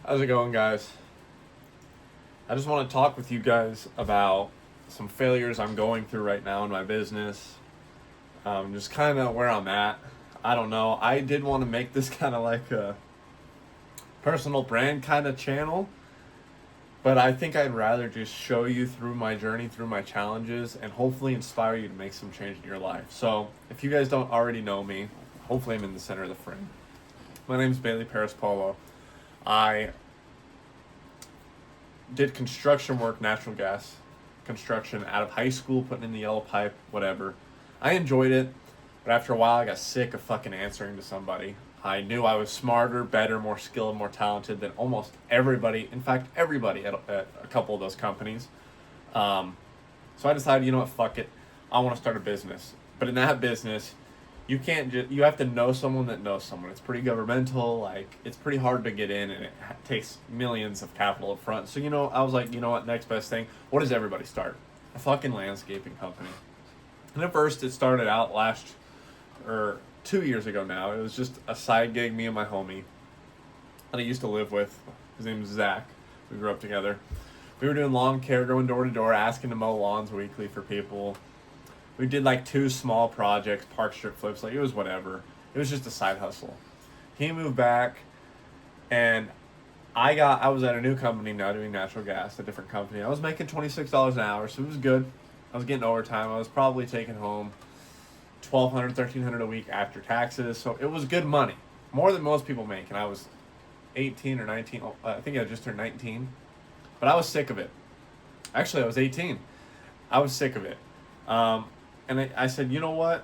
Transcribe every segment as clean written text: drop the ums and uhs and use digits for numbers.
How's it going, guys? I just want to talk with you guys about some failures I'm going through right now in my business. Just kind of where I'm at. I don't know. I did want to make this kind of like a personal brand kind of channel, but I think I'd rather just show you through my journey, through my challenges, and hopefully inspire you to make some change in your life. So, if you guys don't already know me, hopefully I'm in the center of the frame. My name's Bailey Paris Polo. I did construction work, natural gas construction out of high school, putting in the yellow pipe, whatever. I enjoyed it, but after a while I got sick of fucking answering to somebody. I knew I was smarter, better, more skilled, more talented than almost everybody. In fact, everybody at a couple of those companies. So I decided, you know what, fuck it. I want to start a business. But in that business, you can't just, you have to know someone that knows someone. It's pretty governmental, like it's pretty hard to get in, and it takes millions of capital up front. So I was like, you know what, next best thing, what does everybody start? A fucking landscaping company. And at first it started out or 2 years ago now. It was just a side gig, me and my homie that I used to live with. His name is Zach. We grew up together. We were doing lawn care, going door to door, asking to mow lawns weekly for people. We did like 2 small projects, park strip flips, like it was whatever. It was just a side hustle. He moved back, and I was at a new company now doing natural gas, a different company. I was making $26 an hour, so it was good. I was getting overtime. I was probably taking home $1,200, $1,300 a week after taxes, so it was good money, more than most people make. And I was 18 or 19. I think I just turned 19, but I was sick of it. Actually, I was 18. I was sick of it. And I said, you know what?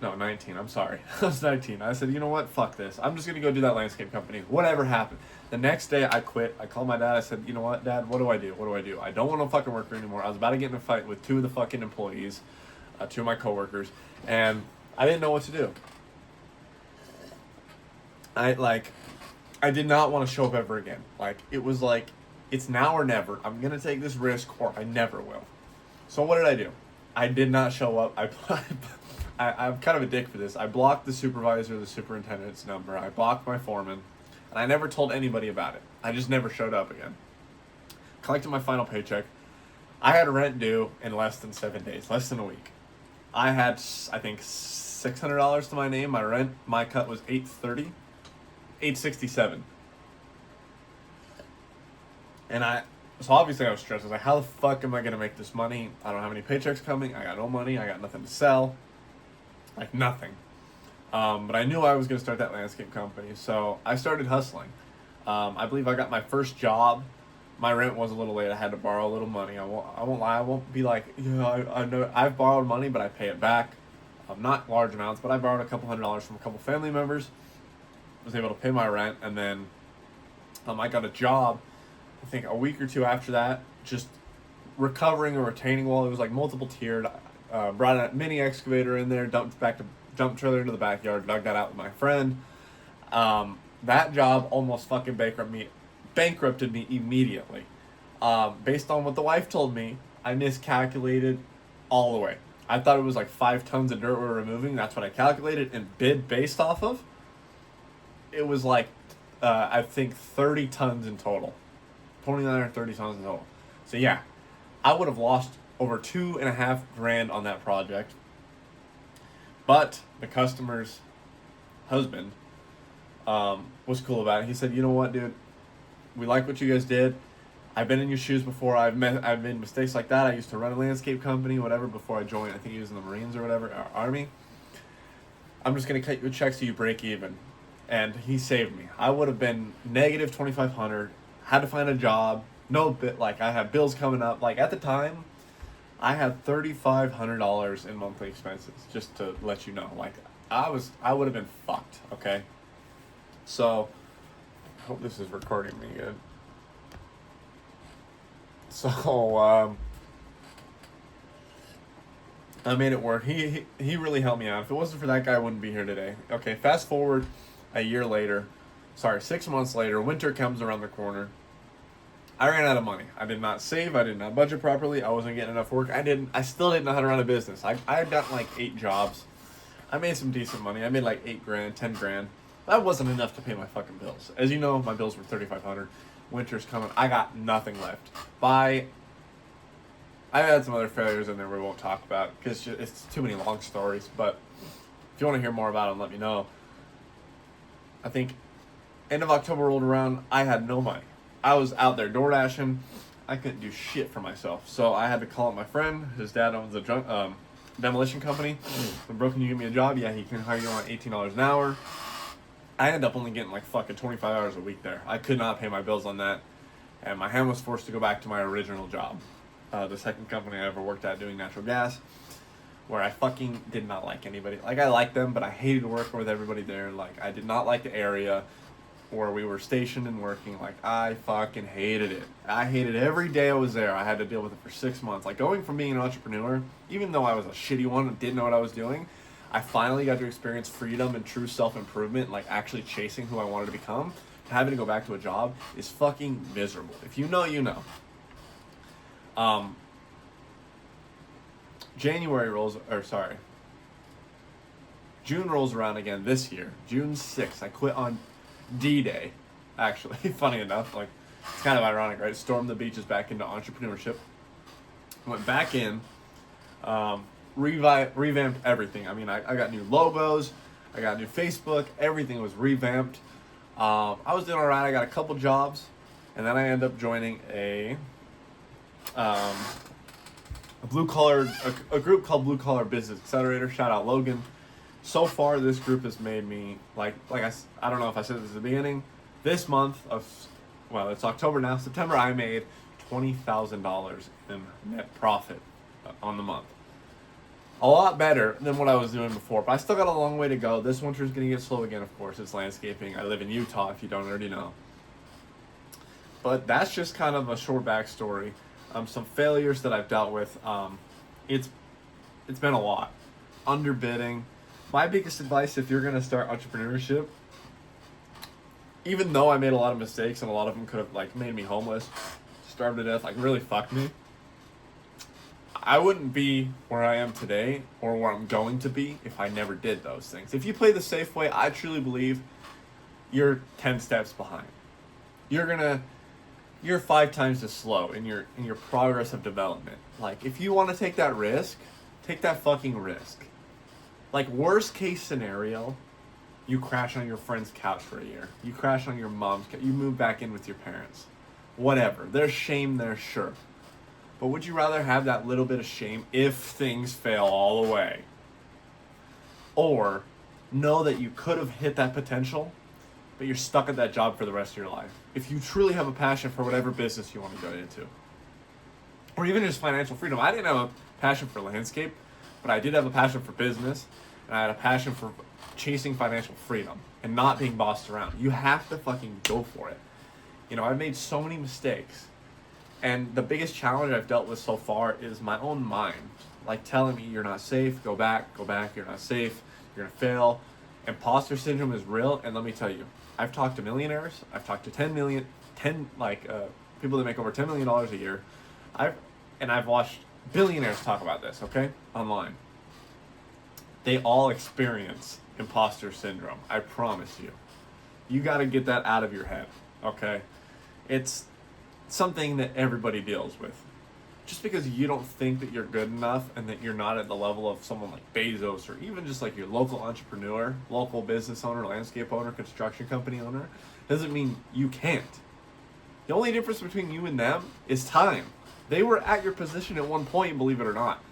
No, 19. I'm sorry. I was 19. I said, you know what? Fuck this. I'm just going to go do that landscape company. Whatever happened. The next day, I quit. I called my dad. I said, you know what, Dad? What do I do? What do I do? I don't want to fucking work here anymore. I was about to get in a fight with 2 of the fucking employees, 2 of my coworkers, and I didn't know what to do. I did not want to show up ever again. Like, it was like, it's now or never. I'm going to take this risk or I never will. So what did I do? I did not show up. I'm kind of a dick for this. I blocked the supervisor, the superintendent's number. I blocked my foreman, and I never told anybody about it. I just never showed up again. Collected my final paycheck. I had rent due in less than 7 days, less than a week. I had, I think, $600 to my name. My cut was $867. And so obviously I was stressed. I was like, how the fuck am I going to make this money? I don't have any paychecks coming. I got no money. I got nothing to sell. Like nothing. But I knew I was going to start that landscape company. So I started hustling. I believe I got my first job. My rent was a little late. I had to borrow a little money. I won't lie. I won't be like, I know I've borrowed money, but I pay it back. Not large amounts, but I borrowed a couple $100s from a couple family members. Was able to pay my rent. And then I got a job, I think a week or 2 after that, just recovering a retaining wall. It was like multiple tiered. Brought a mini excavator in there, dump trailer into the backyard, dug that out with my friend. That job almost fucking bankrupted me immediately. Based on what the wife told me, I miscalculated all the way. I thought it was like 5 tons of dirt we were removing. That's what I calculated and bid based off of. It was like, I think 30 tons in total. 29 or 30 tons in total. So yeah, I would have lost over $2,500 on that project. But the customer's husband was cool about it. He said, you know what, dude? We like what you guys did. I've been in your shoes before. I've made mistakes like that. I used to run a landscape company, whatever, before I joined. I think he was in the Marines or whatever, or Army. I'm just going to cut you a check so you break even. And he saved me. I would have been negative $2,500. Had to find a job. I had bills coming up. Like at the time, I had $3,500 in monthly expenses. Just to let you know, like I would have been fucked. Okay. So, I hope this is recording me good. So I made it work. He really helped me out. If it wasn't for that guy, I wouldn't be here today. Okay. Fast forward a year later. 6 months later, winter comes around the corner. I ran out of money. I did not save. I did not budget properly. I wasn't getting enough work. I still didn't know how to run a business. I had gotten like 8 jobs. I made some decent money. I made like $8,000, $10,000. That wasn't enough to pay my fucking bills. As you know, my bills were $3,500. Winter's coming. I got nothing left. I've had some other failures in there we won't talk about because it's too many long stories. But if you want to hear more about them, let me know. I think end of October rolled around. I had no money. I was out there door dashing. I couldn't do shit for myself. So I had to call up my friend. His dad owns a demolition company. When Bro, can you give me a job? Yeah, he can hire you on $18 an hour. I ended up only getting like fucking 25 hours a week there. I could not pay my bills on that. And my hand was forced to go back to my original job. The second company I ever worked at doing natural gas. Where I fucking did not like anybody. Like, I liked them, but I hated working with everybody there. Like, I did not like the area where we were stationed and working. Like, I fucking hated it. I hated every day I was there. I had to deal with it for 6 months. Like, going from being an entrepreneur, even though I was a shitty one and didn't know what I was doing, I finally got to experience freedom and true self-improvement, like actually chasing who I wanted to become. Having to go back to a job is fucking miserable. If you know, you know. June rolls around again this year. June 6th. I quit on D-Day, actually. Funny enough, like, it's kind of ironic, right? Stormed the beaches back into entrepreneurship. Went back in, revamped everything. I mean, I got new logos, I got new Facebook, everything was revamped. I was doing all right. I got a couple jobs, and then I ended up joining a blue collar, a group called Blue Collar Business Accelerator. Shout out Logan. So far, this group has made me, I don't know if I said this at the beginning, this month it's October now, September, I made $20,000 in net profit on the month. A lot better than what I was doing before, but I still got a long way to go. This winter's going to get slow again, of course. It's landscaping. I live in Utah, if you don't already know. But that's just kind of a short backstory. Some failures that I've dealt with. It's been a lot. Underbidding. My biggest advice, if you're going to start entrepreneurship, even though I made a lot of mistakes and a lot of them could have made me homeless, starved to death, really fucked me, I wouldn't be where I am today or where I'm going to be if I never did those things. If you play the safe way, I truly believe you're 10 steps behind. You're 5 times as slow in your progress of development. If you want to take that risk, take that fucking risk. Worst case scenario, you crash on your friend's couch for a year. You crash on your mom's couch. You move back in with your parents. Whatever. There's shame there, sure. But would you rather have that little bit of shame if things fail all the way? Or know that you could have hit that potential, but you're stuck at that job for the rest of your life? If you truly have a passion for whatever business you want to go into. Or even just financial freedom. I didn't have a passion for landscape, but I did have a passion for business, and I had a passion for chasing financial freedom and not being bossed around. You have to fucking go for it. I've made so many mistakes. And the biggest challenge I've dealt with so far is my own mind. Telling me you're not safe, go back, you're not safe, you're gonna fail. Imposter syndrome is real, and let me tell you, I've talked to millionaires, I've talked to people that make over $10 million a year. I've watched billionaires talk about this, okay, online. They all experience imposter syndrome, I promise you. You gotta get that out of your head, okay? It's something that everybody deals with. Just because you don't think that you're good enough and that you're not at the level of someone like Bezos or even just your local entrepreneur, local business owner, landscape owner, construction company owner, doesn't mean you can't. The only difference between you and them is time. They were at your position at one point, believe it or not.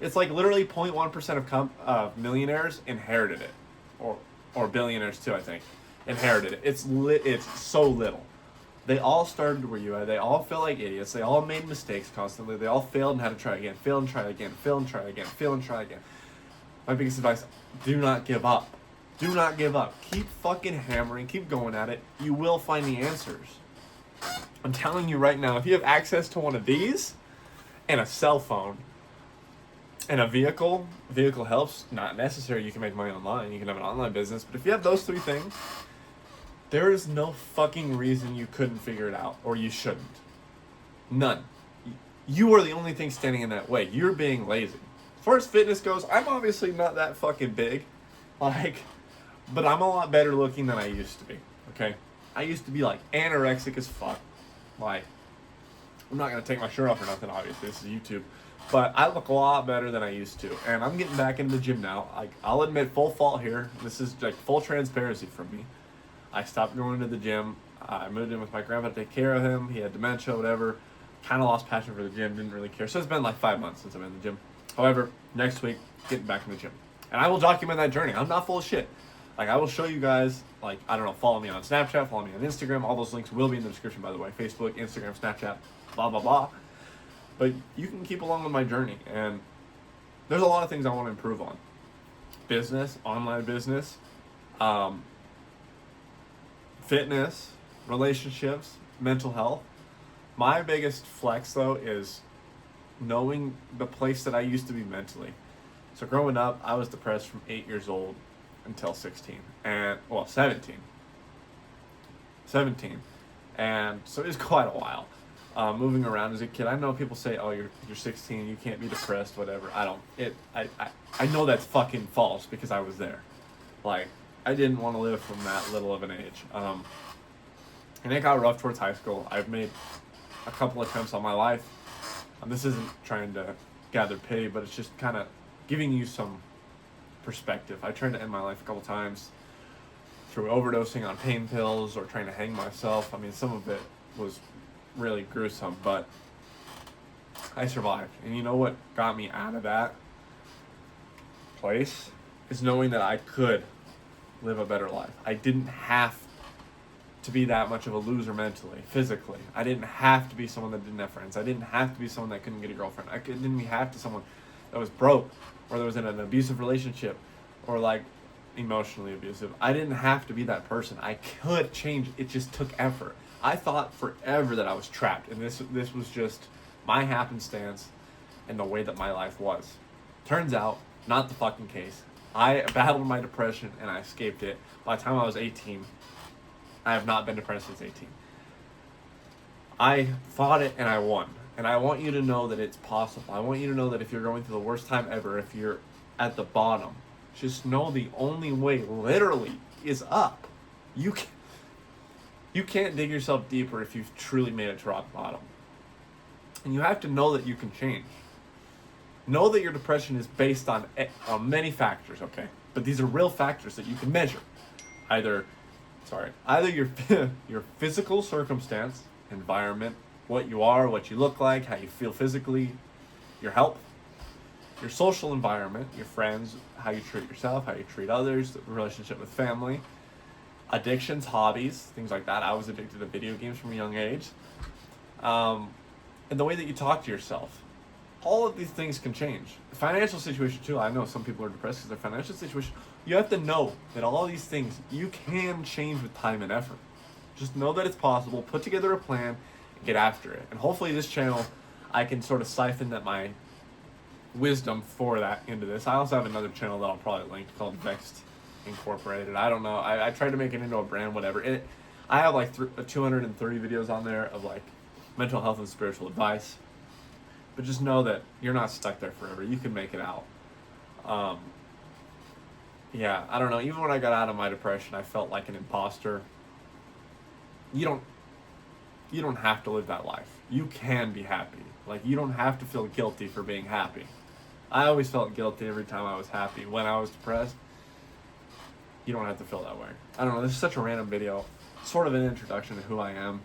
It's literally 0.1% of millionaires inherited it, or billionaires too, I think, inherited it. It's so little. They all started where you are. They all felt like idiots. They all made mistakes constantly. They all failed and had to try again. Fail and try again. Fail and try again. Fail and try again. My biggest advice, do not give up. Do not give up. Keep fucking hammering. Keep going at it. You will find the answers. I'm telling you right now, if you have access to one of these and a cell phone and a vehicle helps. Not necessary. You can make money online. You can have an online business. But if you have those 3 things, there is no fucking reason you couldn't figure it out, or you shouldn't. None. You are the only thing standing in that way. You're being lazy. As far as fitness goes, I'm obviously not that fucking big. But I'm a lot better looking than I used to be, okay? I used to be, like, anorexic as fuck. Like, I'm not going to take my shirt off or nothing, obviously. This is YouTube. But I look a lot better than I used to. And I'm getting back into the gym now. Like, I'll admit full fault here. This is, like, full transparency from me. I stopped going to the gym. I moved in with my grandpa to take care of him. He had dementia, whatever. Kind of lost passion for the gym. Didn't really care. So it's been, like, 5 months since I'm in the gym. However, next week, getting back in the gym. And I will document that journey. I'm not full of shit. Like, I will show you guys, like, I don't know, follow me on Snapchat, follow me on Instagram. All those links will be in the description, by the way. Facebook, Instagram, Snapchat, blah, blah, blah. But you can keep along with my journey. And there's a lot of things I want to improve on. Business, online business, fitness, relationships, mental health. My biggest flex, though, is knowing the place that I used to be mentally. So growing up, I was depressed from 8 years old until 16 and 17 and so it was quite a while moving around as a kid. I know people say, oh, you're 16, you can't be depressed, whatever. I know that's fucking false because I was there. Like, I didn't want to live from that little of an age, and it got rough towards high school. I've made a couple attempts on my life. This isn't trying to gather pity, but it's just kind of giving you some perspective. I tried to end my life a couple times through overdosing on pain pills or trying to hang myself. I mean, some of it was really gruesome, but I survived. And you know what got me out of that place is knowing that I could live a better life. I didn't have to be that much of a loser mentally, physically. I didn't have to be someone that didn't have friends. I didn't have to be someone that couldn't get a girlfriend. I didn't have to be someone that was broke, or that was in an abusive relationship, or like emotionally abusive. I didn't have to be that person. I could change. It just took effort. I thought forever that I was trapped, and this was just my happenstance and the way that my life was. Turns out, not the fucking case. I battled my depression and I escaped it. By the time I was 18, I have not been depressed since 18. I fought it and I won. And I want you to know that it's possible. I want you to know that if you're going through the worst time ever, if you're at the bottom, just know the only way, literally, is up. You can't dig yourself deeper if you've truly made it to rock bottom. And you have to know that you can change. Know that your depression is based on many factors, okay? But these are real factors that you can measure. Either your physical circumstance, environment, what you are, what you look like, how you feel physically, your health, your social environment, your friends, how you treat yourself, how you treat others, the relationship with family, addictions, hobbies, things like that. I was addicted to video games from a young age. And the way that you talk to yourself. All of these things can change. The financial situation too. I know some people are depressed because their financial situation. You have to know that all these things you can change with time and effort. Just know that it's possible. Put together a plan and get after it. And hopefully this channel, I can sort of siphon that my wisdom for that into this. I also have another channel that I'll probably link called Vexed Incorporated. I don't know. I tried to make it into a brand, whatever. I have like 230 videos on there of like mental health and spiritual advice. But just know that you're not stuck there forever. You can make it out. Yeah, I don't know. Even when I got out of my depression, I felt like an imposter. You don't have to live that life. You can be happy. Like, you don't have to feel guilty for being happy. I always felt guilty every time I was happy. When I was depressed, you don't have to feel that way. I don't know. This is such a random video. Sort of an introduction to who I am.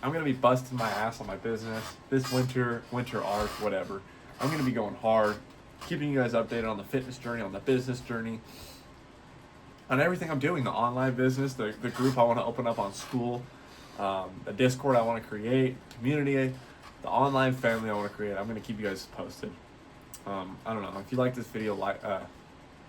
I'm going to be busting my ass on my business this winter art, whatever. I'm going to be going hard, keeping you guys updated on the fitness journey, on the business journey, on everything I'm doing, the online business, the group I want to open up on school, the Discord I want to create, community, the online family I want to create. I'm going to keep you guys posted. I don't know. If you like this video,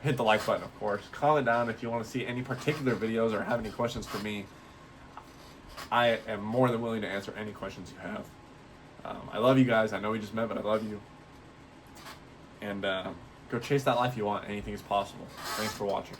hit the like button, of course. Comment down if you want to see any particular videos or have any questions for me. I am more than willing to answer any questions you have. I love you guys. I know we just met, but I love you. And go chase that life you want. Anything is possible. Thanks for watching.